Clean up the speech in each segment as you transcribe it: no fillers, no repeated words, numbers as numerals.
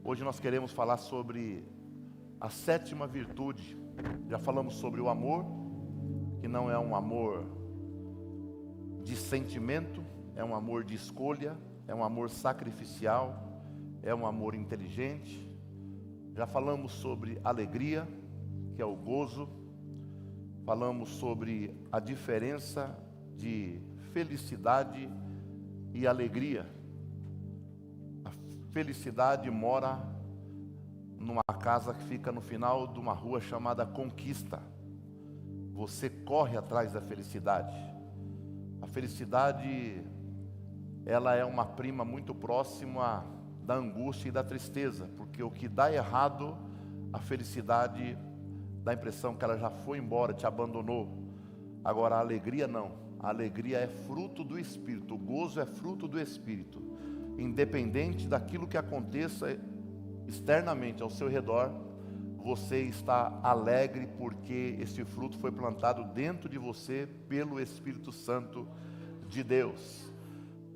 Hoje nós queremos falar sobre a sétima virtude. Já falamos sobre o amor, que não é um amor de sentimento, é um amor de escolha, é um amor sacrificial, é um amor inteligente. Já falamos sobre alegria, que é o gozo. Falamos sobre a diferença de felicidade e alegria. A felicidade mora numa casa que fica no final de uma rua chamada Conquista. Você corre atrás da felicidade. A felicidade, ela é uma prima muito próxima da angústia e da tristeza, porque o que dá errado, a felicidade dá a impressão que ela já foi embora, te abandonou. Agora a alegria não, a alegria é fruto do Espírito, o gozo é fruto do Espírito. Independente daquilo que aconteça externamente ao seu redor, você está alegre porque esse fruto foi plantado dentro de você pelo Espírito Santo de Deus.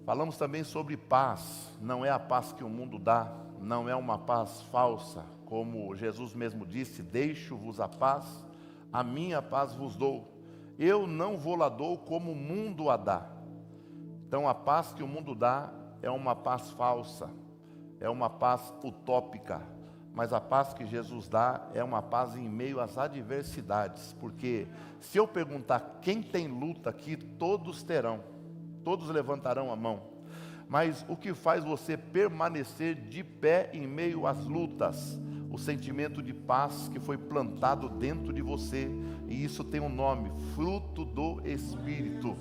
Falamos também sobre paz. Não é a paz que o mundo dá, não é uma paz falsa, como Jesus mesmo disse: deixo-vos a paz, a minha paz vos dou. Eu não vou lá dou como o mundo a dá. Então a paz que o mundo dá é uma paz falsa, é uma paz utópica, mas a paz que Jesus dá é uma paz em meio às adversidades, porque se eu perguntar quem tem luta aqui, todos terão, todos levantarão a mão, mas o que faz você permanecer de pé em meio às lutas? O sentimento de paz que foi plantado dentro de você, e isso tem um nome: fruto do Espírito.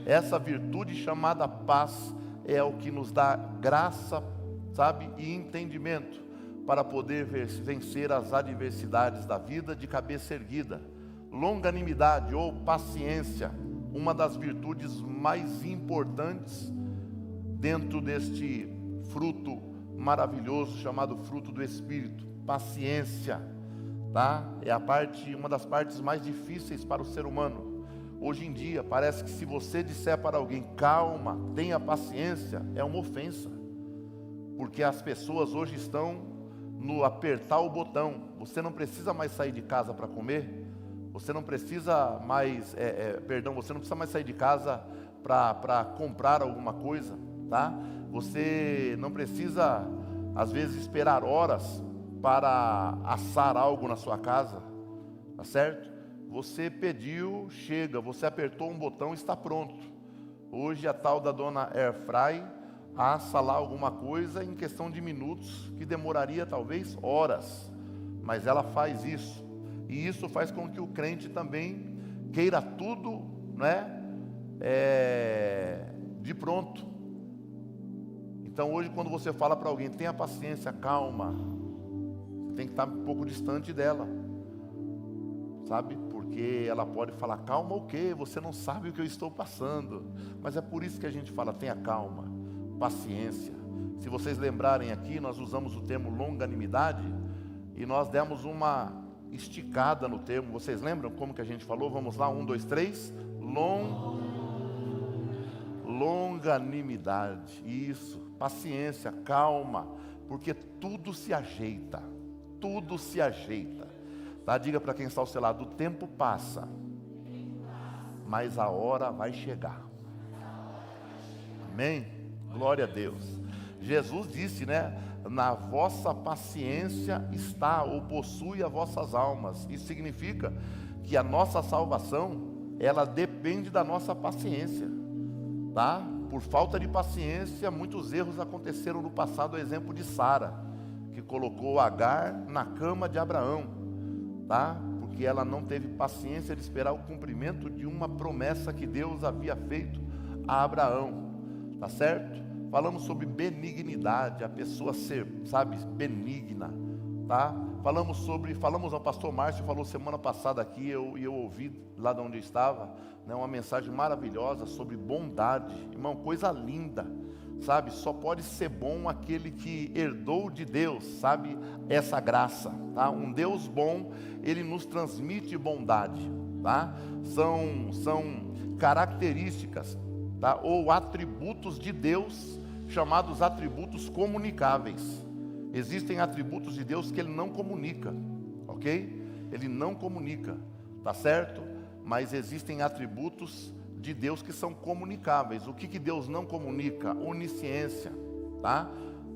Essa virtude chamada paz é o que nos dá graça, sabe, e entendimento para poder vencer as adversidades da vida de cabeça erguida. Longanimidade ou paciência, uma das virtudes mais importantes dentro deste fruto maravilhoso chamado fruto do Espírito. Paciência, tá? É uma das partes mais difíceis para o ser humano. Hoje em dia parece que se você disser para alguém calma, tenha paciência, é uma ofensa, porque as pessoas hoje estão no apertar o botão. Você não precisa mais sair de casa para comer, você não precisa mais, você não precisa mais sair de casa para comprar alguma coisa, tá? Você não precisa, às vezes, esperar horas para assar algo na sua casa, tá certo? Você pediu, chega, você apertou um botão, está pronto. Hoje a tal da dona Airfry assa lá alguma coisa em questão de minutos, que demoraria talvez horas, mas ela faz isso, e isso faz com que o crente também queira tudo, né, de pronto. Então hoje, quando você fala para alguém, tenha paciência, calma, você tem que estar um pouco distante dela, sabe? Porque ela pode falar: calma o quê? Você não sabe o que eu estou passando. Mas é por isso que a gente fala: tenha calma, paciência. Se vocês lembrarem aqui, nós usamos o termo longanimidade e nós demos uma esticada no termo. Vocês lembram como que a gente falou? Vamos lá, 1, 2, 3. Longanimidade, isso, paciência, calma, porque tudo se ajeita, tudo se ajeita, tá? Diga para quem está ao seu lado: o tempo passa, mas a hora vai chegar. Amém? Glória a Deus. Jesus disse, né? Na vossa paciência está, ou possui as vossas almas. Isso significa que a nossa salvação, ela depende da nossa paciência, tá? Por falta de paciência, muitos erros aconteceram no passado. O exemplo de Sara, que colocou Agar na cama de Abraão, tá? Porque ela não teve paciência de esperar o cumprimento de uma promessa que Deus havia feito a Abraão, tá certo? Falamos sobre benignidade, a pessoa ser, sabe, benigna, tá? Falamos, o pastor Márcio falou semana passada aqui, eu ouvi lá de onde eu estava, né, uma mensagem maravilhosa sobre bondade. Irmão, coisa linda, sabe? Só pode ser bom aquele que herdou de Deus, sabe, essa graça, tá? Um Deus bom, Ele nos transmite bondade, tá? São características, tá? Ou atributos de Deus, chamados atributos comunicáveis. Existem atributos de Deus que Ele não comunica, ok? Ele não comunica, tá certo? Mas existem atributos de Deus que são comunicáveis. O que Deus não comunica? Onisciência, tá?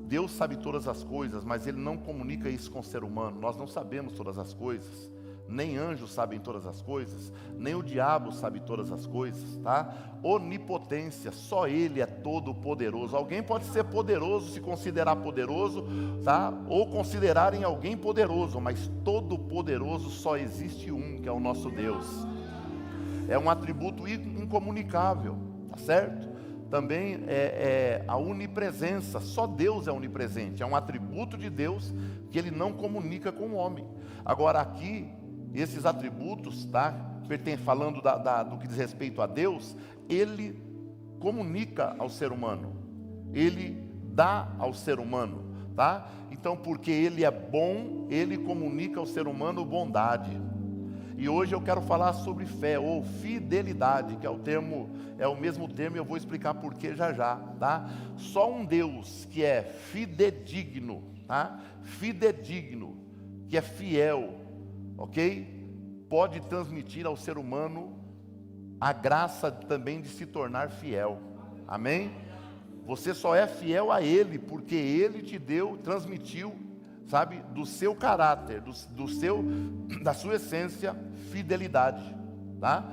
Deus sabe todas as coisas, mas Ele não comunica isso com o ser humano. Nós não sabemos todas as coisas. Nem anjos sabem todas as coisas, nem o diabo sabe todas as coisas, tá? Onipotência, só Ele é todo poderoso. Alguém pode ser poderoso, se considerar poderoso, tá? Ou considerarem alguém poderoso, mas todo poderoso só existe um, que é o nosso Deus. É um atributo incomunicável, tá certo? Também é a onipresença, só Deus é onipresente, é um atributo de Deus que Ele não comunica com o homem. Agora aqui, esses atributos, tá? Falando do que diz respeito a Deus, Ele comunica ao ser humano, Ele dá ao ser humano, tá? Então, porque Ele é bom, Ele comunica ao ser humano bondade. E hoje eu quero falar sobre fé ou fidelidade, que é o mesmo termo, e eu vou explicar por que já já, tá? Só um Deus que é fidedigno, tá? Fidedigno, que é fiel, ok? Pode transmitir ao ser humano a graça também de se tornar fiel, amém? Você só é fiel a Ele, porque Ele te transmitiu, sabe, do seu caráter, da sua essência, fidelidade, tá?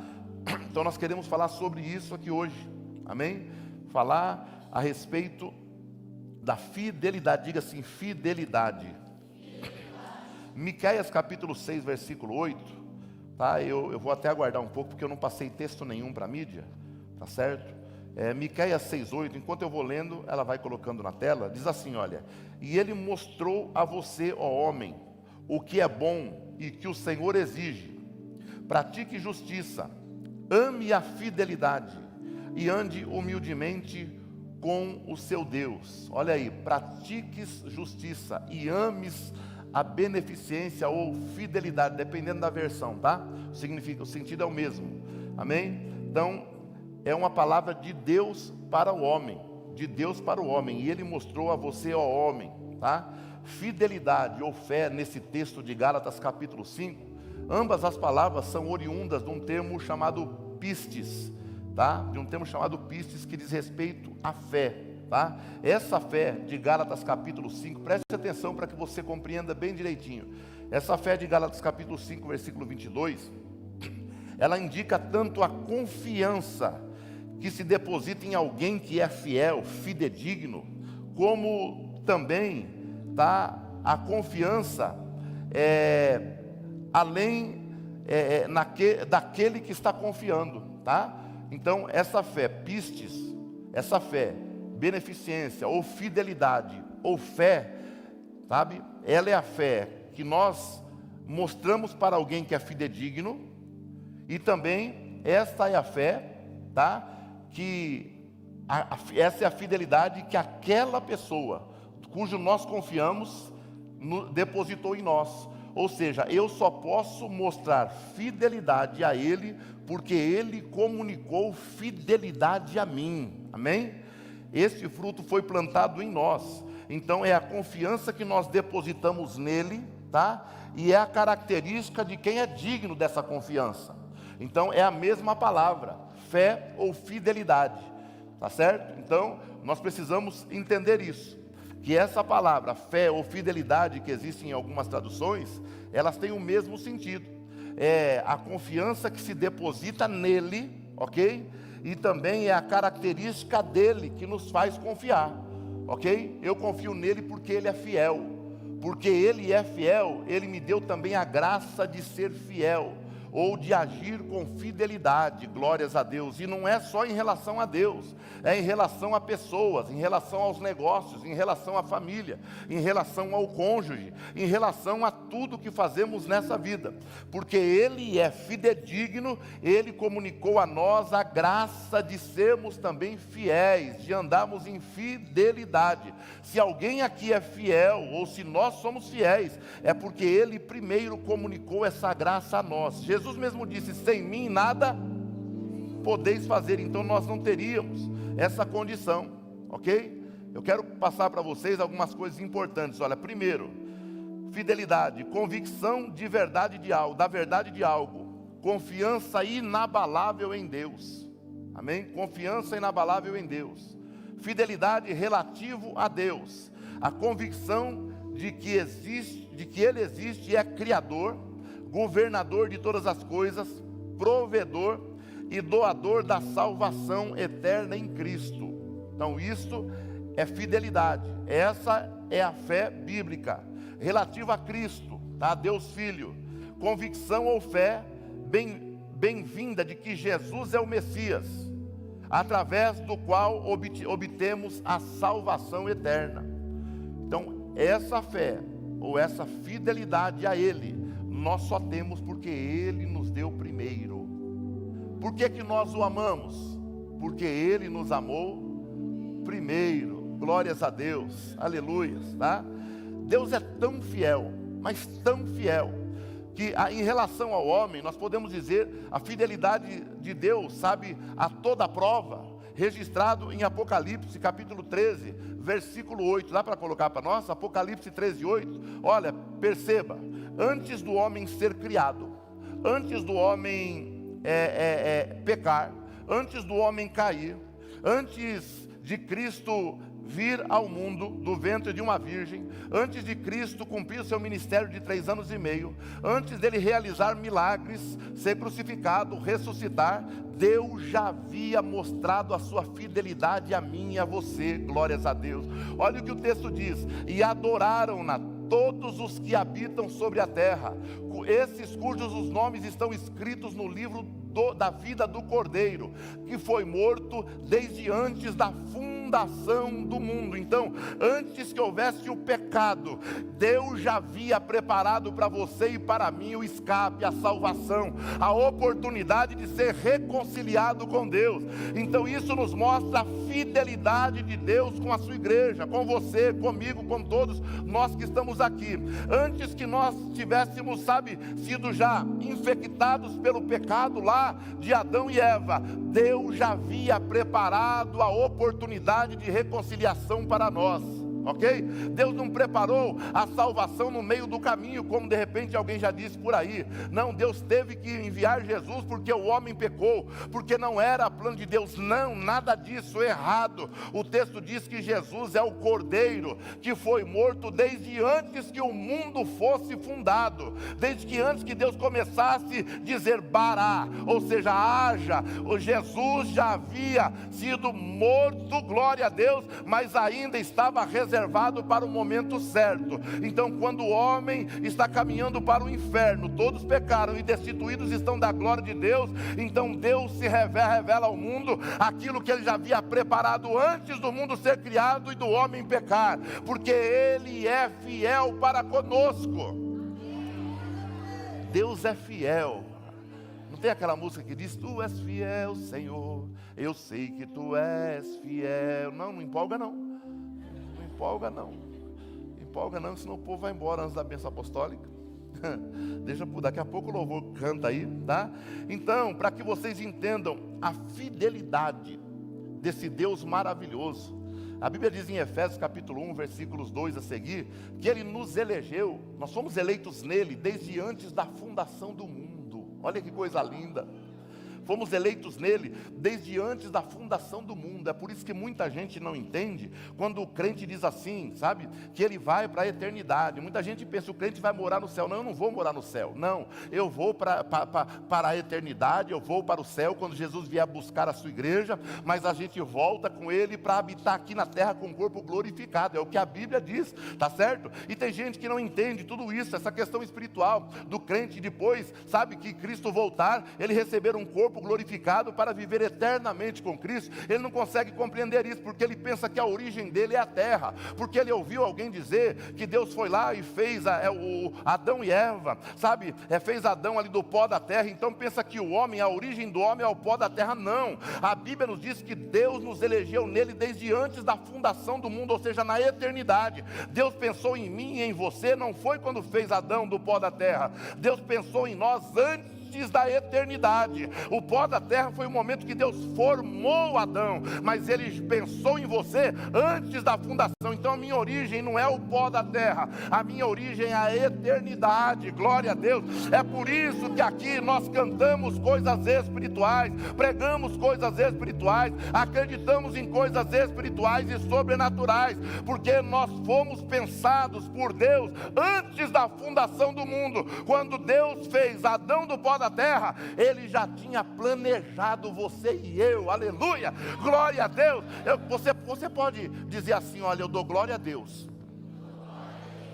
Então nós queremos falar sobre isso aqui hoje, amém? Falar a respeito da fidelidade, diga assim, fidelidade. Miqueias capítulo 6, versículo 8, tá? Eu vou até aguardar um pouco, porque eu não passei texto nenhum para a mídia, tá certo? Miqueias 6,8, enquanto eu vou lendo, ela vai colocando na tela, diz assim, olha: e Ele mostrou a você, ó homem, o que é bom e que o Senhor exige. Pratique justiça, ame a fidelidade e ande humildemente com o seu Deus. Olha aí, pratiques justiça e ames a beneficência ou fidelidade, dependendo da versão, tá? O sentido é o mesmo, amém? Então, é uma palavra de Deus para o homem, de Deus para o homem, e Ele mostrou a você, ó homem, tá? Fidelidade ou fé, nesse texto de Gálatas capítulo 5, ambas as palavras são oriundas de um termo chamado pistes, tá? De um termo chamado pistes, que diz respeito à fé, tá? Essa fé de Gálatas capítulo 5, preste atenção para que você compreenda bem direitinho. Essa fé de Gálatas capítulo 5, versículo 22, ela indica tanto a confiança que se deposita em alguém que é fiel, fidedigno, como também, tá, a confiança daquele que está confiando, tá? Então essa fé, pistes, essa fé, beneficência ou fidelidade ou fé, sabe? Ela é a fé que nós mostramos para alguém que é fidedigno, e também esta é a fé, tá? Essa é a fidelidade que aquela pessoa, cujo nós confiamos, depositou em nós. Ou seja, eu só posso mostrar fidelidade a Ele, porque Ele comunicou fidelidade a mim, amém? Este fruto foi plantado em nós, então é a confiança que nós depositamos nele, tá? E é a característica de quem é digno dessa confiança. Então é a mesma palavra, fé ou fidelidade, tá certo? Então nós precisamos entender isso, que essa palavra fé ou fidelidade, que existe em algumas traduções, elas têm o mesmo sentido. É a confiança que se deposita nele, ok? E também é a característica dele que nos faz confiar, ok? Eu confio nele porque ele é fiel. Porque ele é fiel, ele me deu também a graça de ser fiel, ou de agir com fidelidade, glórias a Deus. E não é só em relação a Deus, é em relação a pessoas, em relação aos negócios, em relação à família, em relação ao cônjuge, em relação a tudo que fazemos nessa vida. Porque Ele é fidedigno, Ele comunicou a nós a graça de sermos também fiéis, de andarmos em fidelidade. Se alguém aqui é fiel, ou se nós somos fiéis, é porque Ele primeiro comunicou essa graça a nós. Jesus mesmo disse: sem mim nada podeis fazer. Então nós não teríamos essa condição, ok? Eu quero passar para vocês algumas coisas importantes. Olha, primeiro, fidelidade, convicção de verdade de algo, da verdade de algo, confiança inabalável em Deus. Amém? Confiança inabalável em Deus. Fidelidade relativo a Deus. A convicção de que Ele existe e é Criador, governador de todas as coisas, provedor e doador da salvação eterna em Cristo. Então isso é fidelidade. Essa é a fé bíblica, relativa a Cristo, tá? Deus Filho. Convicção ou fé bem-vinda de que Jesus é o Messias, através do qual obtemos a salvação eterna. Então, essa fé, ou essa fidelidade a Ele, nós só temos porque Ele nos deu primeiro. Por que que nós o amamos? Porque Ele nos amou primeiro. Glórias a Deus, aleluias, tá? Deus é tão fiel, mas tão fiel, que em relação ao homem, nós podemos dizer a fidelidade de Deus, sabe, a toda prova, registrado em Apocalipse capítulo 13, versículo 8, dá para colocar para nós? Apocalipse 13, 8, olha, perceba, antes do homem ser criado, antes do homem pecar, antes do homem cair, antes de Cristo vir ao mundo do ventre de uma virgem, antes de Cristo cumprir o seu ministério de 3 anos e meio, antes dele realizar milagres, ser crucificado, ressuscitar, Deus já havia mostrado a sua fidelidade a mim e a você, glórias a Deus. Olha o que o texto diz: e adoraram-na todos os que habitam sobre a terra, esses cujos os nomes estão escritos no livro da vida do Cordeiro, que foi morto desde antes da fundação do mundo. Então, antes que houvesse o pecado, Deus já havia preparado para você e para mim o escape, a salvação, a oportunidade de ser reconciliado com Deus. Então isso nos mostra a fidelidade de Deus com a sua igreja, com você, comigo, com todos nós que estamos aqui. Antes que nós tivéssemos, sabe, sido já infectados pelo pecado lá de Adão e Eva, Deus já havia preparado a oportunidade de reconciliação para nós, ok? Deus não preparou a salvação no meio do caminho, como de repente alguém já disse por aí. Não, Deus teve que enviar Jesus porque o homem pecou, porque não era plano de Deus. Não, nada disso, errado. O texto diz que Jesus é o Cordeiro que foi morto desde antes que o mundo fosse fundado, desde que antes que Deus começasse a dizer bará, ou seja, haja, o Jesus já havia sido morto, glória a Deus, mas ainda estava reservado para o momento certo. Então, quando o homem está caminhando para o inferno, todos pecaram e destituídos estão da glória de Deus, então Deus se revela ao mundo aquilo que Ele já havia preparado antes do mundo ser criado e do homem pecar, porque Ele é fiel para conosco. Deus é fiel. Não tem aquela música que diz: tu és fiel, Senhor, eu sei que tu és fiel. Não empolga não. Não empolga não. Empolga não, senão o povo vai embora antes da bênção apostólica. Deixa, daqui a pouco o louvor canta aí, tá? Então, para que vocês entendam a fidelidade desse Deus maravilhoso, a Bíblia diz em Efésios capítulo 1, versículos 2 a seguir, que Ele nos elegeu, nós fomos eleitos nele desde antes da fundação do mundo. Olha que coisa linda. Fomos eleitos nele desde antes da fundação do mundo. É por isso que muita gente não entende quando o crente diz assim, sabe, que ele vai para a eternidade. Muita gente pensa: o crente vai morar no céu. Não, eu não vou morar no céu. Não, eu vou para a eternidade, eu vou para o céu quando Jesus vier buscar a sua igreja, mas a gente volta com ele para habitar aqui na terra com o corpo glorificado. É o que a Bíblia diz, tá certo? E tem gente que não entende tudo isso, essa questão espiritual do crente depois, sabe, que Cristo voltar, ele receber um corpo glorificado para viver eternamente com Cristo. Ele não consegue compreender isso, porque ele pensa que a origem dele é a terra, porque ele ouviu alguém dizer que Deus foi lá e fez o Adão e Eva, sabe, fez Adão ali do pó da terra, então pensa que o homem, a origem do homem é o pó da terra. Não, a Bíblia nos diz que Deus nos elegeu nele desde antes da fundação do mundo, ou seja, na eternidade. Deus pensou em mim e em você, não foi quando fez Adão do pó da terra. Deus pensou em nós antes antes da eternidade. O pó da terra foi o momento que Deus formou Adão, mas Ele pensou em você antes da fundação. Então a minha origem não é o pó da terra, a minha origem é a eternidade. Glória a Deus. É por isso que aqui nós cantamos coisas espirituais, pregamos coisas espirituais, acreditamos em coisas espirituais e sobrenaturais, porque nós fomos pensados por Deus antes da fundação do mundo. Quando Deus fez Adão do pó da terra, Ele já tinha planejado você e eu. Aleluia, glória a Deus. Você pode dizer assim: olha, eu dou glória a Deus,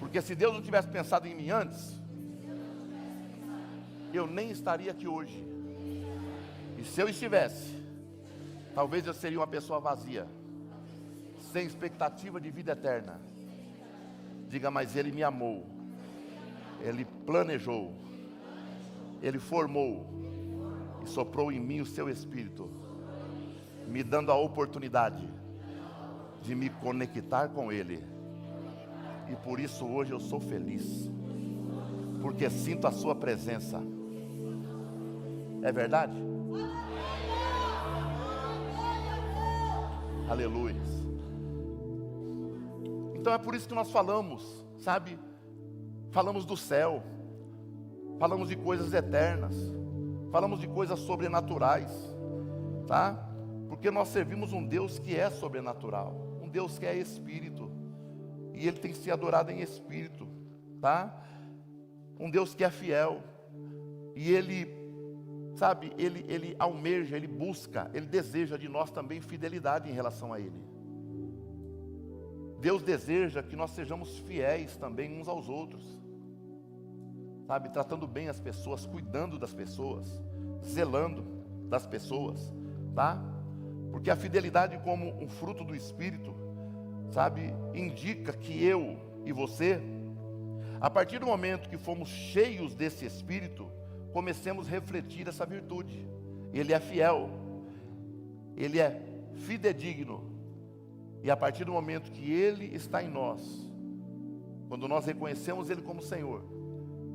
porque se Deus não tivesse pensado em mim antes, eu nem estaria aqui hoje. E se eu estivesse, talvez eu seria uma pessoa vazia, sem expectativa de vida eterna. Diga: mas Ele me amou, Ele planejou, Ele formou e soprou em mim o seu Espírito, me dando a oportunidade de me conectar com Ele. E por isso hoje eu sou feliz, porque sinto a sua presença. É verdade? Aleluia. Então é por isso que nós falamos, sabe? Falamos do céu, falamos de coisas eternas, falamos de coisas sobrenaturais, tá? Porque nós servimos um Deus que é sobrenatural, um Deus que é espírito, e Ele tem que ser adorado em espírito, tá? Um Deus que é fiel, e Ele, sabe, Ele almeja, Ele busca, Ele deseja de nós também fidelidade em relação a Ele. Deus deseja que nós sejamos fiéis também uns aos outros, sabe, tratando bem as pessoas, cuidando das pessoas, zelando das pessoas, tá? Porque a fidelidade como um fruto do Espírito, sabe, indica que eu e você, a partir do momento que fomos cheios desse Espírito, comecemos a refletir essa virtude. Ele é fiel, Ele é fidedigno, e a partir do momento que Ele está em nós, quando nós reconhecemos Ele como Senhor,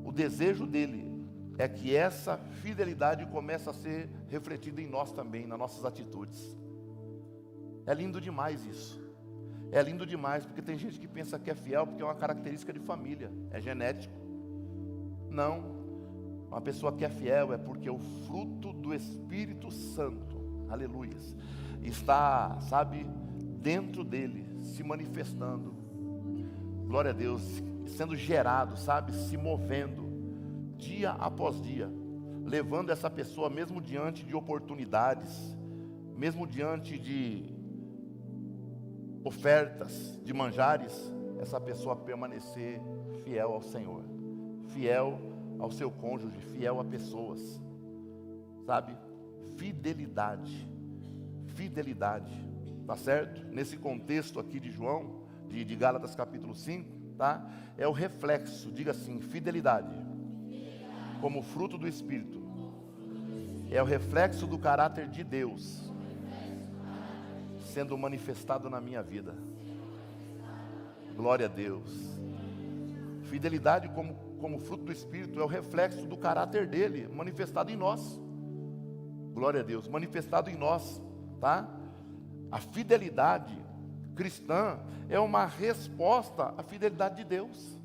o desejo dEle é que essa fidelidade comece a ser refletida em nós também, nas nossas atitudes. É lindo demais isso. É lindo demais, porque tem gente que pensa que é fiel porque é uma característica de família, é genético. Não, uma pessoa que é fiel é porque o fruto do Espírito Santo, aleluia, está, sabe, dentro dele, se manifestando. Glória a Deus, sendo gerado, sabe, se movendo, dia após dia, levando essa pessoa, mesmo diante de oportunidades, mesmo diante de ofertas, de manjares, essa pessoa permanecer fiel ao Senhor, fiel ao seu cônjuge, fiel a pessoas, sabe? Fidelidade, tá certo? Nesse contexto aqui de João, de Gálatas capítulo 5, tá? É o reflexo, diga assim, fidelidade, como fruto do Espírito, é o reflexo do caráter de Deus, sendo manifestado na minha vida. Glória a Deus. Fidelidade como fruto do Espírito é o reflexo do caráter dele, manifestado em nós. Glória a Deus, manifestado em nós, tá? A fidelidade cristã é uma resposta à fidelidade de Deus.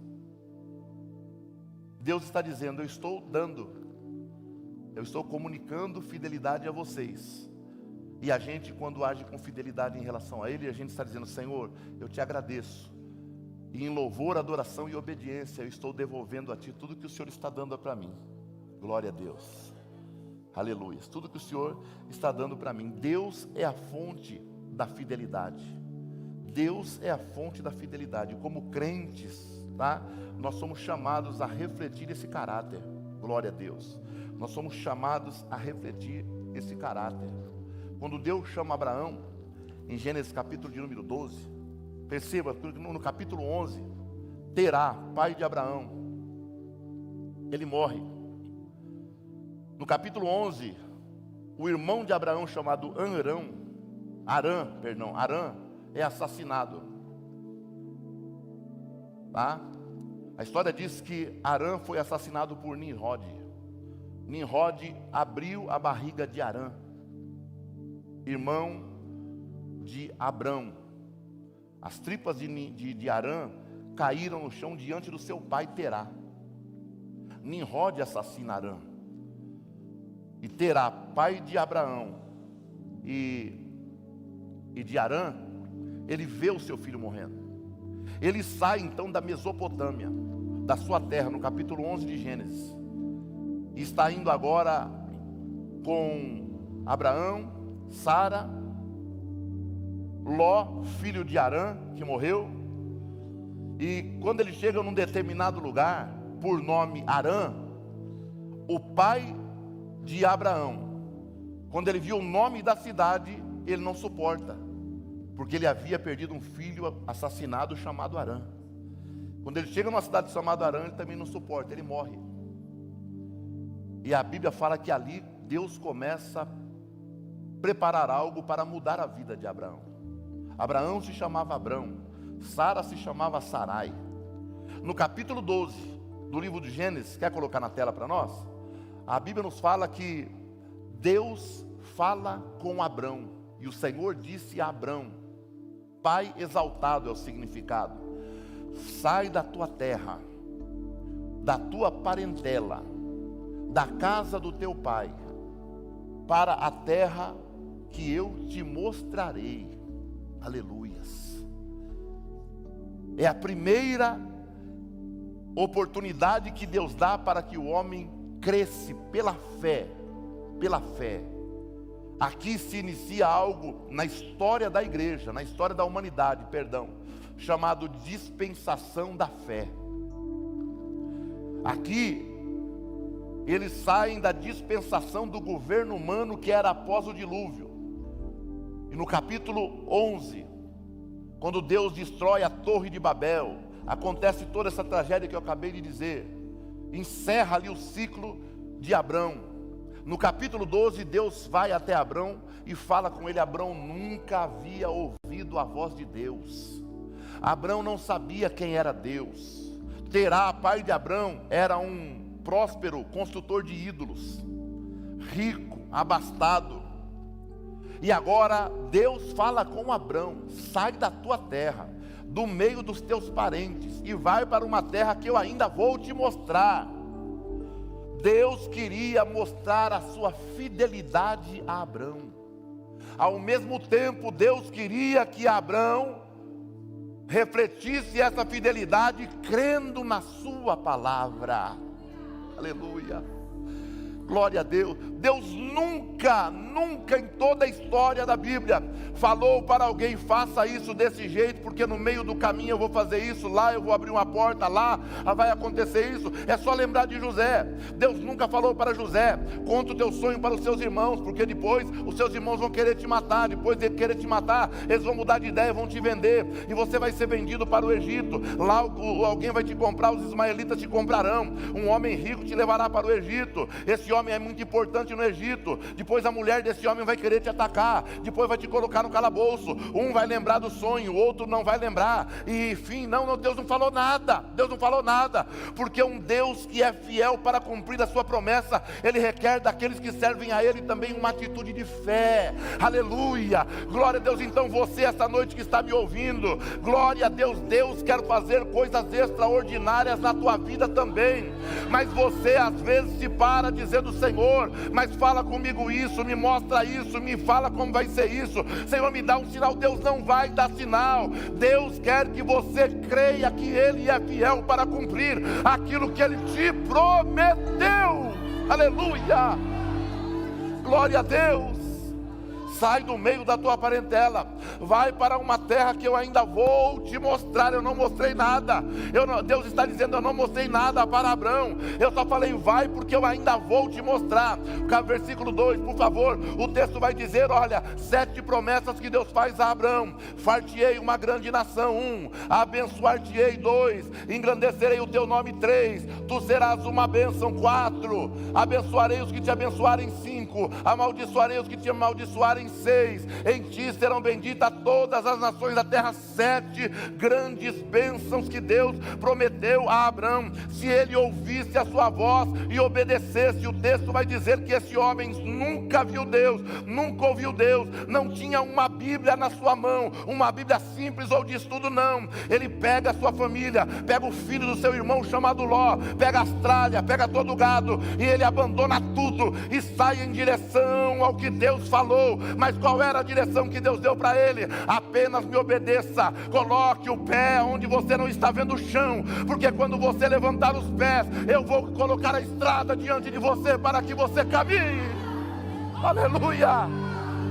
Deus está dizendo: eu estou dando, eu estou comunicando fidelidade a vocês. E a gente, quando age com fidelidade em relação a Ele, a gente está dizendo: Senhor, eu te agradeço, e em louvor, adoração e obediência, eu estou devolvendo a Ti tudo que o Senhor está dando para mim. Glória a Deus, aleluia, tudo que o Senhor está dando para mim. Deus é a fonte da fidelidade, Deus é a fonte da fidelidade. Como crentes, tá? Nós somos chamados a refletir esse caráter. Glória a Deus, nós somos chamados a refletir esse caráter. Quando Deus chama Abraão, em Gênesis capítulo de número 12, perceba, no capítulo 11, Terá, pai de Abraão, ele morre. No capítulo 11, o irmão de Abraão, chamado Arã, é assassinado. Tá? A história diz que Arã foi assassinado por Nimrod. Nimrod abriu a barriga de Arã, irmão de Abrão. As tripas de Arã caíram no chão diante do seu pai Terá. Nimrod assassina Arã. E Terá, pai de Abraão e de Arã, ele vê o seu filho morrendo. Ele sai então da Mesopotâmia, da sua terra, no capítulo 11 de Gênesis. E está indo agora com Abraão, Sara, Ló, filho de Arã, que morreu. E quando ele chega num determinado lugar, por nome Arã, o pai de Abraão, quando ele viu o nome da cidade, ele não suporta, porque ele havia perdido um filho assassinado chamado Arã. Quando ele chega numa cidade chamada Arã, ele também não suporta, ele morre. E a Bíblia fala que ali Deus começa a preparar algo para mudar a vida de Abraão. Abraão se chamava Abrão, Sara se chamava Sarai. No capítulo 12 do livro de Gênesis, quer colocar na tela para nós? A Bíblia nos fala que Deus fala com Abrão, e o Senhor disse a Abrão, Pai exaltado é o significado: sai da tua terra, da tua parentela, da casa do teu pai, para a terra que eu te mostrarei. Aleluias. É a primeira oportunidade que Deus dá para que o homem cresça pela fé. Pela fé. Aqui se inicia algo na história da igreja, na história da humanidade, perdão, chamado dispensação da fé. Aqui eles saem da dispensação do governo humano que era após o dilúvio. E no capítulo 11, quando Deus destrói a torre de Babel, acontece toda essa tragédia que eu acabei de dizer. Encerra ali o ciclo de Abrão. No capítulo 12, Deus vai até Abrão e fala com ele. Abrão nunca havia ouvido a voz de Deus. Abrão não sabia quem era Deus. Terá, pai de Abrão, era um próspero construtor de ídolos, rico, abastado. E agora Deus fala com Abrão: sai da tua terra, do meio dos teus parentes, e vai para uma terra que eu ainda vou te mostrar. Deus queria mostrar a sua fidelidade a Abrão. Ao mesmo tempo, Deus queria que Abrão refletisse essa fidelidade crendo na sua palavra. Aleluia. Glória a Deus. Deus nunca em toda a história da Bíblia falou para alguém: faça isso desse jeito, porque no meio do caminho eu vou fazer isso, lá eu vou abrir uma porta, lá vai acontecer isso. É só lembrar de José. Deus nunca falou para José: conta o teu sonho para os seus irmãos, porque depois os seus irmãos vão querer te matar. Depois de querer te matar, eles vão mudar de ideia, vão te vender, e você vai ser vendido para o Egito. Lá alguém vai te comprar, os ismaelitas te comprarão. Um homem rico te levará para o Egito. Esse homem é muito importante no Egito. Depois a mulher desse homem vai querer te atacar, depois vai te colocar no calabouço. Um vai lembrar do sonho, o outro não vai lembrar. E enfim, não, Deus não falou nada. Deus não falou nada, porque um Deus que é fiel para cumprir a sua promessa, Ele requer daqueles que servem a Ele também uma atitude de fé. Aleluia, glória a Deus. Então você esta noite que está me ouvindo, glória a Deus, Deus quer fazer coisas extraordinárias na tua vida também. Mas você às vezes se para dizendo: Senhor, mas fala comigo isso, me mostra isso, me fala como vai ser isso. Senhor, me dá um sinal. Deus não vai dar sinal. Deus quer que você creia que Ele é fiel para cumprir aquilo que Ele te prometeu. Aleluia, glória a Deus. Sai do meio da tua parentela, vai para uma terra que eu ainda vou te mostrar. Eu não mostrei nada. Deus está dizendo: eu não mostrei nada para Abrão. Eu só falei: vai, porque eu ainda vou te mostrar. Versículo 2, por favor. O texto vai dizer: olha, 7 promessas que Deus faz a Abrão. Far-te-ei uma grande nação. 1, abençoar-te-ei. 2, engrandecerei o teu nome. 3, tu serás uma bênção. 4, abençoarei os que te abençoarem. 5, 5: amaldiçoarei os que te amaldiçoarem. 6: em ti serão benditas todas as nações da terra. 7 grandes bênçãos que Deus prometeu a Abraão, se ele ouvisse a sua voz e obedecesse. O texto vai dizer que esse homem nunca viu Deus, nunca ouviu Deus, não tinha uma Bíblia na sua mão, uma Bíblia simples ou de estudo, não. Ele pega a sua família, pega o filho do seu irmão chamado Ló, pega as tralhas, pega todo o gado, e ele abandona tudo e sai em direção ao que Deus falou. Mas qual era a direção que Deus deu para ele? Apenas me obedeça, coloque o pé onde você não está vendo o chão, porque quando você levantar os pés, eu vou colocar a estrada diante de você para que você caminhe. Aleluia!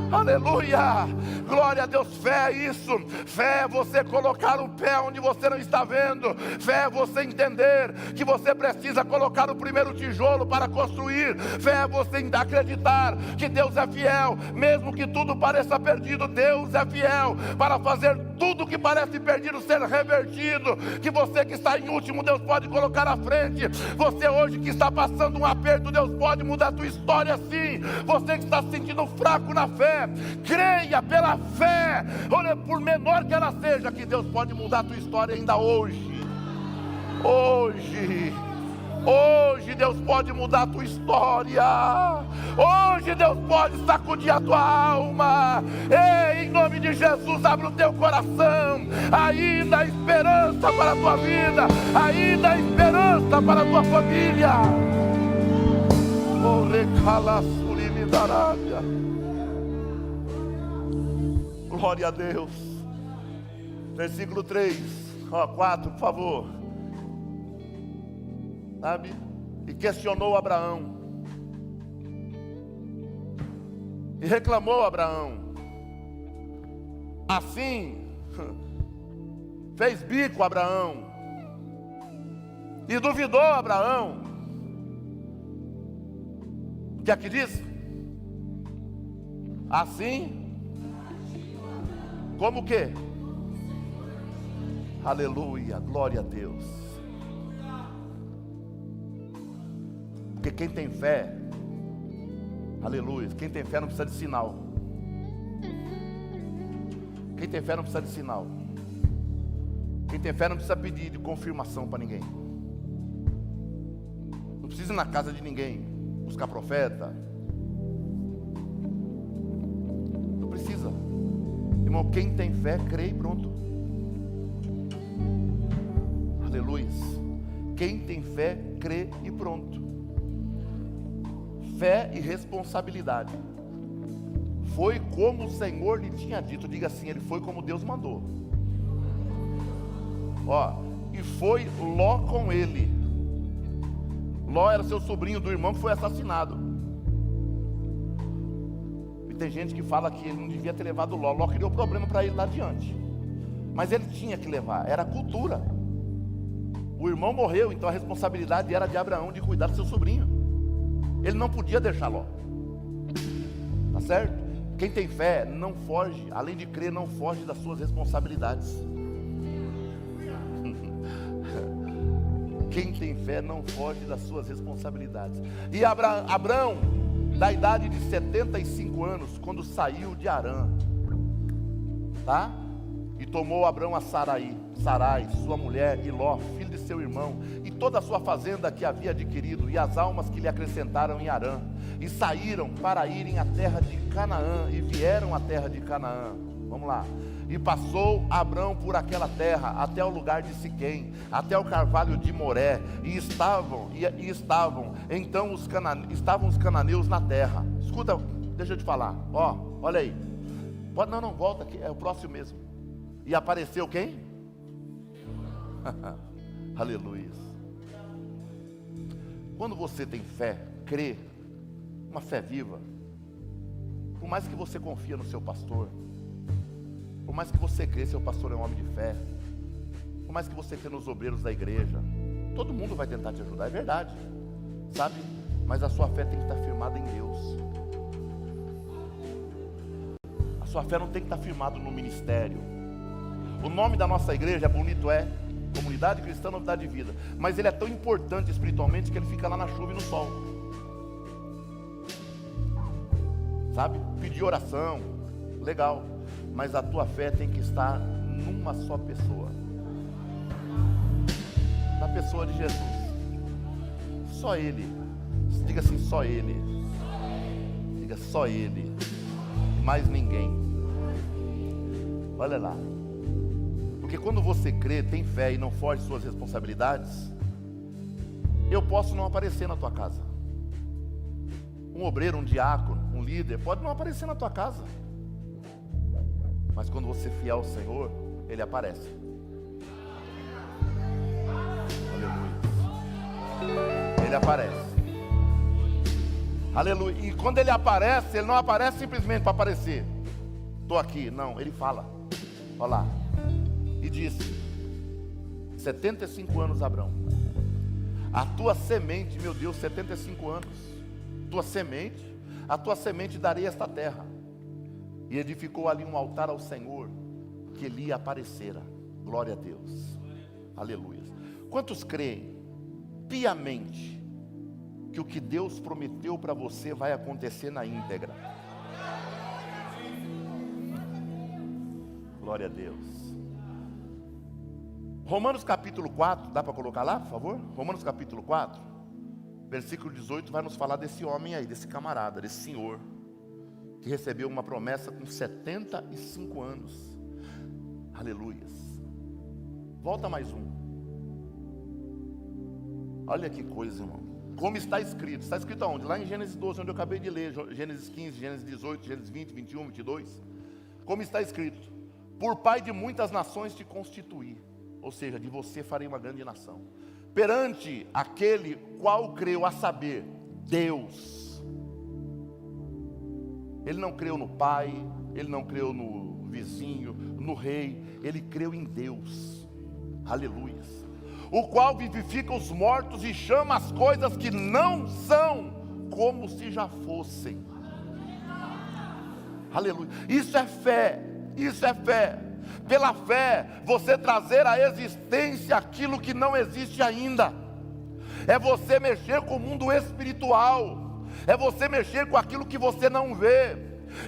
Aleluia, glória a Deus. Fé é isso, fé é você colocar o pé onde você não está vendo. Fé é você entender que você precisa colocar o primeiro tijolo para construir. Fé é você acreditar que Deus é fiel, mesmo que tudo pareça perdido. Deus é fiel para fazer tudo que parece perdido ser revertido. Que você que está em último, Deus pode colocar à frente. Você hoje que está passando um aperto, Deus pode mudar a tua história sim. Você que está se sentindo fraco na fé, creia pela fé, olha, por menor que ela seja, que Deus pode mudar a tua história ainda hoje. Hoje Deus pode mudar a tua história. Hoje Deus pode sacudir a tua alma. Ei, em nome de Jesus, abre o teu coração. Ainda há esperança para a tua vida, ainda há esperança para a tua família. Oh, recalaçuri me darábia. Glória a Deus. Versículo 3, 4, por favor. Sabe? E questionou Abraão. E reclamou Abraão. Assim, fez bico Abraão. E duvidou Abraão. O que é que diz? Assim, como que? Aleluia, glória a Deus. Porque quem tem fé, aleluia, quem tem fé não precisa de sinal. Quem tem fé não precisa de sinal. Quem tem fé não precisa pedir de confirmação para ninguém. Não precisa ir na casa de ninguém buscar profeta. Não precisa. Irmão, quem tem fé, crê e pronto. Aleluia. Quem tem fé, crê e pronto. Fé e responsabilidade. Foi como o Senhor lhe tinha dito. Diga assim, ele foi como Deus mandou. E foi Ló com ele. Ló era seu sobrinho do irmão que foi assassinado. E tem gente que fala que ele não devia ter levado Ló. Ló criou problema para ele lá adiante. Mas ele tinha que levar, era cultura. O irmão morreu, então a responsabilidade era de Abraão de cuidar do seu sobrinho. Ele não podia deixar Ló. Tá certo? Quem tem fé não foge, além de crer, não foge das suas responsabilidades. Quem tem fé não foge das suas responsabilidades. E Abraão, da idade de 75 anos, quando saiu de Harã, tá? E tomou Abraão a Sarai, sua mulher, e Ló, filho de seu irmão, e toda a sua fazenda que havia adquirido, e as almas que lhe acrescentaram em Harã, e saíram para irem à terra de Canaã, e vieram à terra de Canaã. Vamos lá. E passou Abraão por aquela terra, até o lugar de Siquém, até o carvalho de Moré, e estavam então estavam os cananeus na terra. Escuta, deixa eu te falar, olha aí. Não, volta aqui, é o próximo mesmo. E apareceu quem? Aleluia. Quando você tem fé, crê, uma fé viva, por mais que você confia no seu pastor, por mais que você crê, seu pastor é um homem de fé, por mais que você crê nos obreiros da igreja, todo mundo vai tentar te ajudar, é verdade, sabe? Mas a sua fé tem que estar firmada em Deus. A sua fé não tem que estar firmada no ministério. O nome da nossa igreja é bonito, é Comunidade Cristã Novidade de Vida, mas ele é tão importante espiritualmente que ele fica lá na chuva e no sol. sabe? Pedir oração, legal. Mas a tua fé tem que estar numa só pessoa. Na pessoa de Jesus. Só Ele. Diga assim, só Ele. Diga só Ele. Mais ninguém. Olha lá. Porque quando você crê, tem fé e não foge de suas responsabilidades, eu posso não aparecer na tua casa. Um obreiro, um diácono, um líder pode não aparecer na tua casa. Mas quando você é fiel ao Senhor, Ele aparece. Aleluia. Ele aparece. Aleluia. E quando Ele aparece, Ele não aparece simplesmente para aparecer. Estou aqui. Não, Ele fala. Olha lá. E disse: 75 anos, Abraão. A tua semente, meu Deus, 75 anos. A tua semente darei esta terra. E edificou ali um altar ao Senhor, que Ele aparecera. Glória a Deus. Aleluia. Quantos creem piamente que o que Deus prometeu para você vai acontecer na íntegra? Glória a Deus. Romanos capítulo 4, dá para colocar lá, por favor? Romanos capítulo 4, versículo 18, vai nos falar desse homem aí, desse camarada, desse senhor, que recebeu uma promessa com 75 anos. Aleluias. Volta mais um. Olha que coisa, irmão. Como está escrito aonde? Lá em Gênesis 12, onde eu acabei de ler, Gênesis 15, Gênesis 18, Gênesis 20, 21, 22. Como está escrito: por pai de muitas nações te constituí. Ou seja, de você farei uma grande nação. Perante aquele qual creu, a saber, Deus. Ele não creu no pai, ele não creu no vizinho, no rei, ele creu em Deus. Aleluia. O qual vivifica os mortos e chama as coisas que não são como se já fossem. Aleluia. Isso é fé. Isso é fé. Pela fé, você trazer à existência aquilo que não existe ainda. É você mexer com o mundo espiritual. É você mexer com aquilo que você não vê.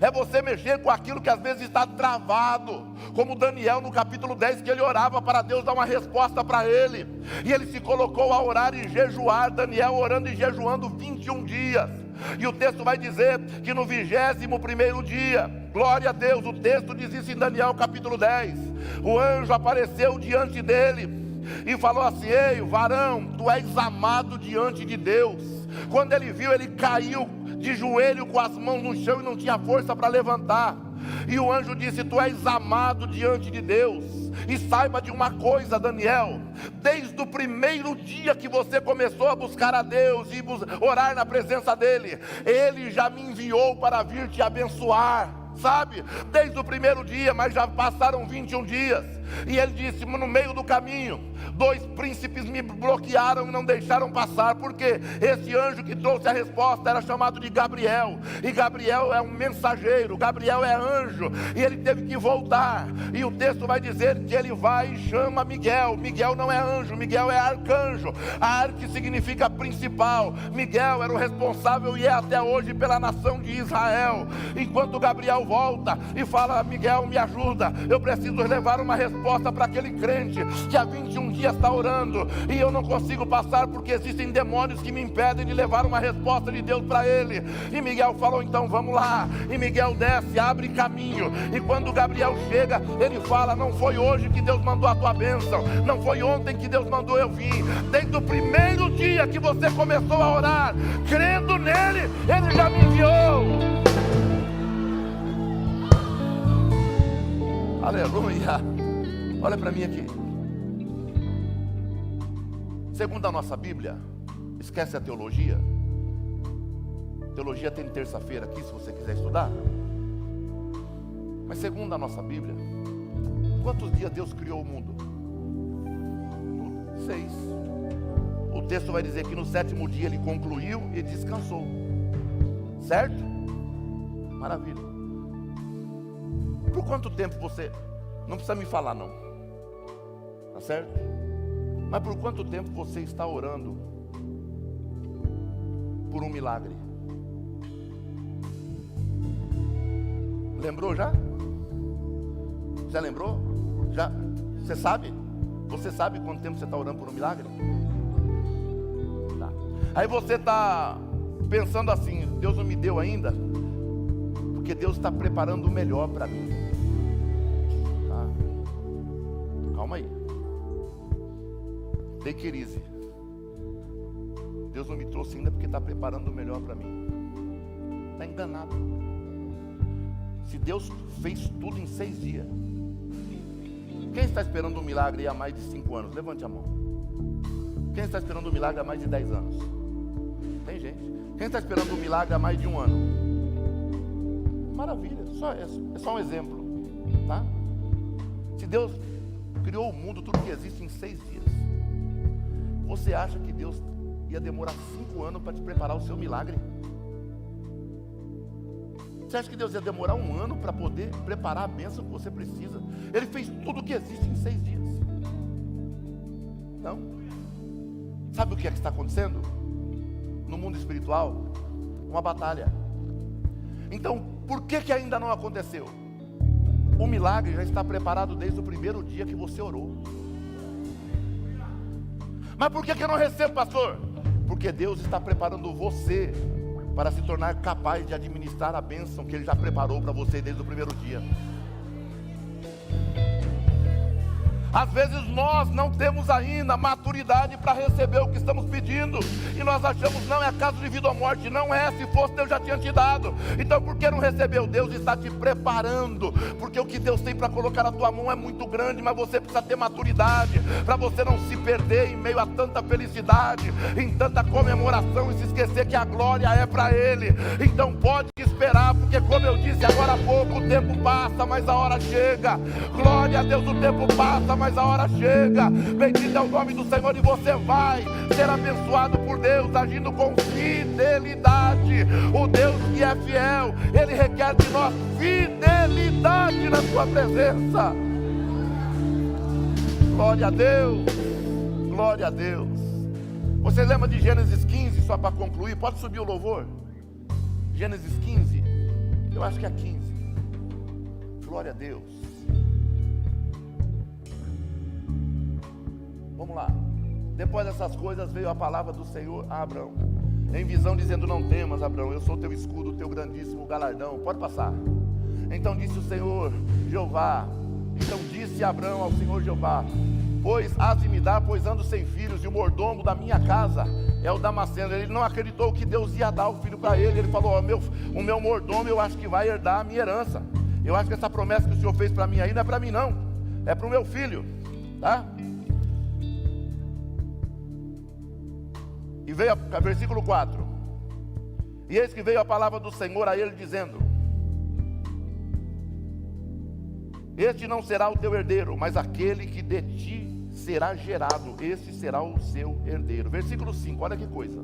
É você mexer com aquilo que às vezes está travado. Como Daniel no capítulo 10, que ele orava para Deus dar uma resposta para ele. E ele se colocou a orar e jejuar. Daniel orando e jejuando 21 dias. E o texto vai dizer que no 21º dia, glória a Deus, o texto diz isso em Daniel capítulo 10. O anjo apareceu diante dele e falou assim: ei, varão, tu és amado diante de Deus. Quando ele viu, ele caiu de joelho com as mãos no chão e não tinha força para levantar. E o anjo disse: tu és amado diante de Deus. E saiba de uma coisa, Daniel, desde o primeiro dia que você começou a buscar a Deus e orar na presença dEle, Ele já me enviou para vir te abençoar. Sabe, desde o primeiro dia, mas já passaram 21 dias. E ele disse: no meio do caminho, 2 príncipes me bloquearam e não deixaram passar. Porque esse anjo que trouxe a resposta era chamado de Gabriel. E Gabriel é um mensageiro, Gabriel é anjo. E ele teve que voltar. E o texto vai dizer que ele vai e chama Miguel. Miguel não é anjo, Miguel é arcanjo. Arque significa principal. Miguel era o responsável e é até hoje pela nação de Israel. Enquanto Gabriel volta e fala: Miguel, me ajuda, eu preciso levar uma resposta para aquele crente que há 21 dias está orando e eu não consigo passar porque existem demônios que me impedem de levar uma resposta de Deus para ele. E Miguel falou: então vamos lá. E Miguel desce, abre caminho, e quando Gabriel chega, ele fala: não foi hoje que Deus mandou a tua bênção, não foi ontem que Deus mandou eu vir. Desde o primeiro dia que você começou a orar, crendo nele, ele já me enviou. Aleluia. Olha para mim aqui. Segundo a nossa Bíblia, esquece a teologia. Teologia tem terça-feira aqui, se você quiser estudar. Mas segundo a nossa Bíblia, quantos dias Deus criou o mundo? 6. O texto vai dizer que no 7º dia Ele concluiu e descansou. Certo? Maravilha. Por quanto tempo você... Não precisa me falar não. Tá certo? Mas por quanto tempo você está orando por um milagre? Lembrou já? Já lembrou? Já? Você sabe? Você sabe quanto tempo você está orando por um milagre? Tá. Aí você está pensando assim: Deus não me deu ainda, porque Deus está preparando o melhor para mim. Tá. Calma aí. Take it easy. Deus não me trouxe ainda porque está preparando o melhor para mim. Está enganado. Se Deus fez tudo em 6 dias, quem está esperando um milagre há mais de 5 anos? Levante a mão. Quem está esperando um milagre há mais de 10 anos? Tem gente. Quem está esperando um milagre há mais de 1 ano? Maravilha, é só um exemplo, tá? Se Deus criou o mundo, tudo que existe, em 6 dias, você acha que Deus ia demorar 5 anos para te preparar o seu milagre? Você acha que Deus ia demorar 1 ano para poder preparar a bênção que você precisa? Ele fez tudo o que existe em 6 dias. Não. Sabe o que é que está acontecendo? No mundo espiritual, uma batalha. Então, por que ainda não aconteceu? O milagre já está preparado desde o primeiro dia que você orou. Mas por que eu não recebo, pastor? Porque Deus está preparando você para se tornar capaz de administrar a bênção que Ele já preparou para você desde o primeiro dia. Às vezes nós não temos ainda maturidade para receber o que estamos pedindo, e nós achamos: não, é caso de vida ou morte. Não é, se fosse Deus já tinha te dado. Então por que não recebeu? Deus está te preparando, porque o que Deus tem para colocar na tua mão é muito grande, mas você precisa ter maturidade, para você não se perder em meio a tanta felicidade, em tanta comemoração, e se esquecer que a glória é para Ele. Então pode esperar, porque como eu disse agora há pouco, o tempo passa, mas a hora chega. Glória a Deus, o tempo passa, mas a hora chega. Bendito é o nome do Senhor, e você vai ser abençoado por Deus, agindo com fidelidade. O Deus que é fiel, Ele requer de nós fidelidade na sua presença. Glória a Deus, glória a Deus. Você lembra de Gênesis 15, só para concluir? Pode subir o louvor. Gênesis 15, eu acho que é 15. Glória a Deus. Vamos lá. Depois dessas coisas veio a palavra do Senhor a Abrão, em visão, dizendo: não temas, Abrão, eu sou teu escudo, teu grandíssimo galardão. Pode passar. Então disse o Senhor Jeová, então disse Abrão ao Senhor Jeová: pois hás de me dar, pois ando sem filhos, e o mordomo da minha casa é o Damasceno. Ele não acreditou que Deus ia dar o filho para ele. Ele falou: o meu mordomo, eu acho que vai herdar a minha herança. Eu acho que essa promessa que o Senhor fez para mim aí não é para mim não, é para o meu filho, tá? E veio, versículo 4: e eis que veio a palavra do Senhor a ele, dizendo: este não será o teu herdeiro, mas aquele que de ti será gerado, esse será o seu herdeiro. Versículo 5, olha que coisa.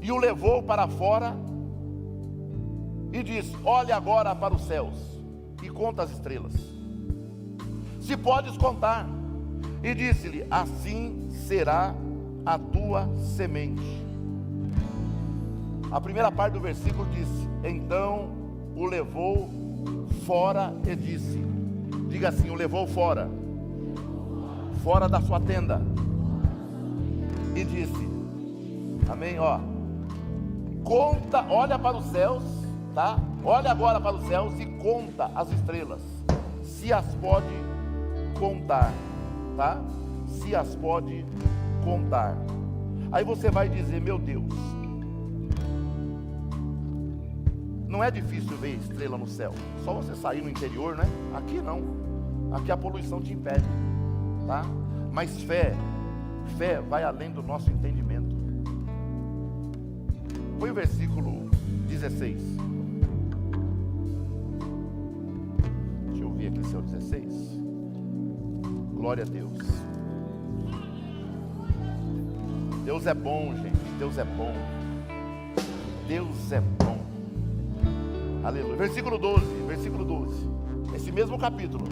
E o levou para fora e disse: olha agora para os céus e conta as estrelas, se podes contar. E disse-lhe: assim será a tua semente. A primeira parte do versículo diz: então o levou fora e disse. Diga assim: o levou fora, fora da sua tenda, e disse. Amém? Ó, conta, olha para os céus, tá? Olha agora para os céus e conta as estrelas, se as pode contar, tá? Se as pode contar. Aí você vai dizer: meu Deus, não é difícil ver estrela no céu, só você sair no interior, né? Aqui não, aqui a poluição te impede, tá? Mas fé vai além do nosso entendimento. Põe o versículo 16. Deixa eu ver aqui se é o 16. Glória a Deus. Deus é bom, gente. Deus é bom. Deus é bom. Aleluia. Versículo 12. Versículo 12. Esse mesmo capítulo.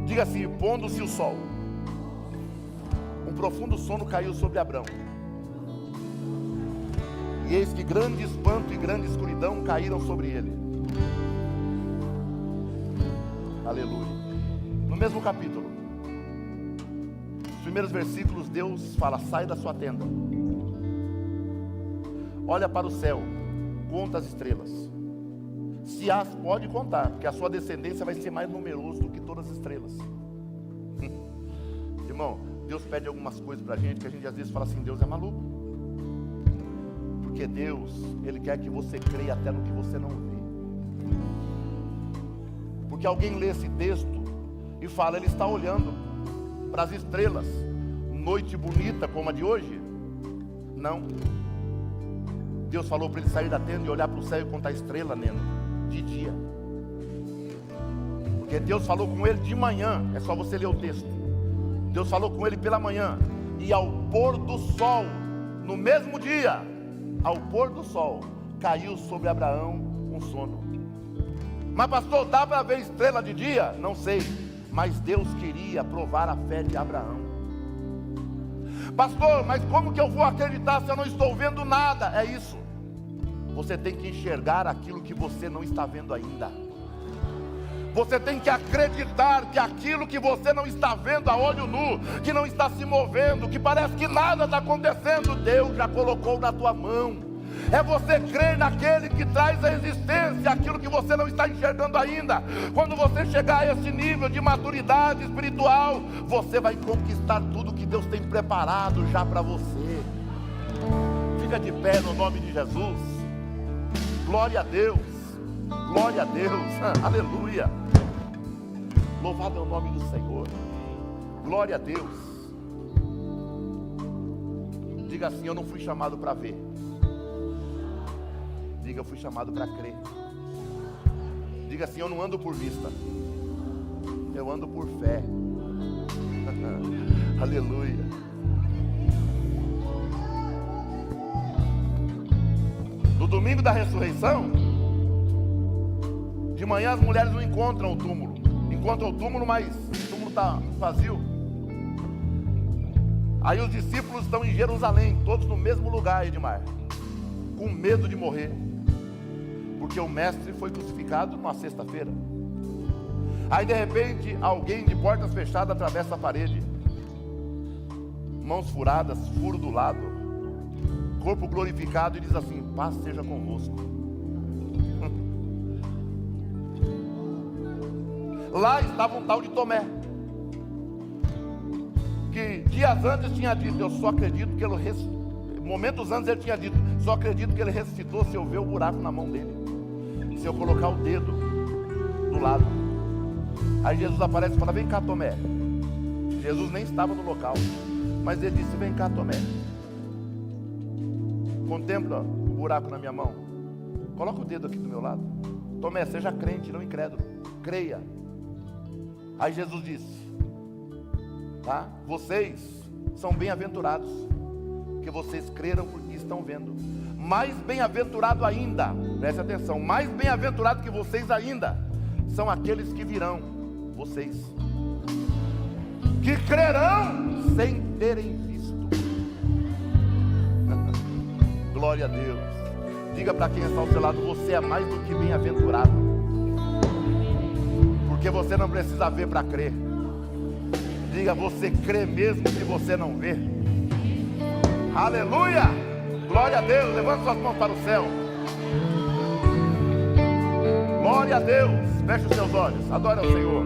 Diga assim: pondo-se o sol, um profundo sono caiu sobre Abrão. E eis que grande espanto e grande escuridão caíram sobre ele. Aleluia. No mesmo capítulo, os primeiros versículos, Deus fala: sai da sua tenda, olha para o céu, conta as estrelas. Se as pode contar, porque a sua descendência vai ser mais numerosa do que todas as estrelas. Irmão, Deus pede algumas coisas para a gente que a gente às vezes fala assim: Deus é maluco. Porque Deus, Ele quer que você creia até no que você não vê. Porque alguém lê esse texto e fala: Ele está olhando para as estrelas, noite bonita como a de hoje? Não. Deus falou para ele sair da tenda e olhar para o céu e contar estrela, Neno, de dia. Porque Deus falou com ele de manhã, é só você ler o texto. Deus falou com ele pela manhã, e ao pôr do sol, no mesmo dia, ao pôr do sol, caiu sobre Abraão um sono. Mas pastor, dá para ver estrela de dia? Não sei, mas Deus queria provar a fé de Abraão. Pastor, mas como que eu vou acreditar se eu não estou vendo nada? É isso, você tem que enxergar aquilo que você não está vendo ainda. Você tem que acreditar que aquilo que você não está vendo a olho nu, que não está se movendo, que parece que nada está acontecendo, Deus já colocou na tua mão. É você crer naquele que traz a existência, aquilo que você não está enxergando ainda. Quando você chegar a esse nível de maturidade espiritual, você vai conquistar tudo que Deus tem preparado já para você. Fica de pé no nome de Jesus. Glória a Deus. Glória a Deus. Aleluia. Louvado é o nome do Senhor. Glória a Deus. Diga assim: eu não fui chamado para ver. Diga: eu fui chamado para crer. Diga assim: eu não ando por vista, eu ando por fé. Aleluia. No domingo da ressurreição, de manhã as mulheres não encontram o túmulo. Encontram o túmulo, mas o túmulo está vazio. Aí os discípulos estão em Jerusalém, todos no mesmo lugar, Edmar, com medo de morrer, porque o mestre foi crucificado numa sexta-feira. Aí de repente alguém de portas fechadas atravessa a parede, mãos furadas, furo do lado, corpo glorificado, e diz assim: paz seja convosco. Lá estava um tal de Tomé, que dias antes tinha dito: eu só acredito que ele momentos antes ele tinha dito: só acredito que ele ressuscitou se eu ver o buraco na mão dele, se eu colocar o dedo do lado. Aí Jesus aparece e fala: vem cá, Tomé. Jesus nem estava no local, mas ele disse: vem cá, Tomé, contempla o buraco na minha mão, coloca o dedo aqui do meu lado. Tomé, seja crente, não incrédulo, creia. Aí Jesus disse: tá? Vocês são bem-aventurados, que vocês creram porque estão vendo. Mais bem-aventurado ainda, preste atenção, mais bem-aventurado que vocês ainda são aqueles que virão, vocês, que crerão sem terem visto. Glória a Deus. Diga para quem está ao seu lado: você é mais do que bem-aventurado, porque você não precisa ver para crer. Diga: você crê mesmo que você não vê. Aleluia. Glória a Deus. Levante suas mãos para o céu. Glória a Deus. Feche os seus olhos. Adore ao Senhor.